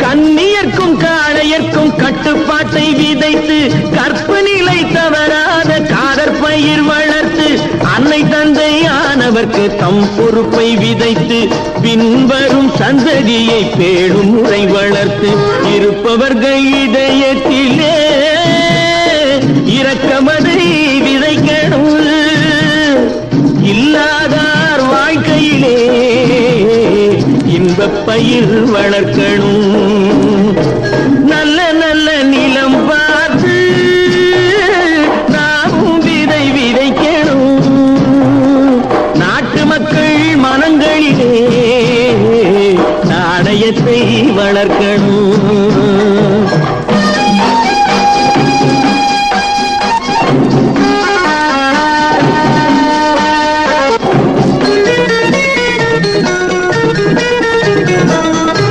கண்ணியர்க்கும் காளையர்க்கும் கட்டுப்பாட்டை விதைத்து கற்பு நிலை தவறாத காதற் பயிர் வளர்த்து அன்னை தந்தையானவர்க்கு தம் பொறுப்பை விதைத்து பின்வரும் சந்ததியை பேணும் முறை வளர்த்து இருப்பவர்கள் இதயத்திலே இரக்கமதை விதைக்கணும், இல்லாதார் வாழ்க்கையிலே இன்பப் பயிர் வளர்க்கணும். நல்ல நல்ல நிலம் பார்த்து நாமும் விதை விதைக்கணும். நாட்டு மக்கள் மனங்களிலே நாணயத்தை வளர்க்கணும்.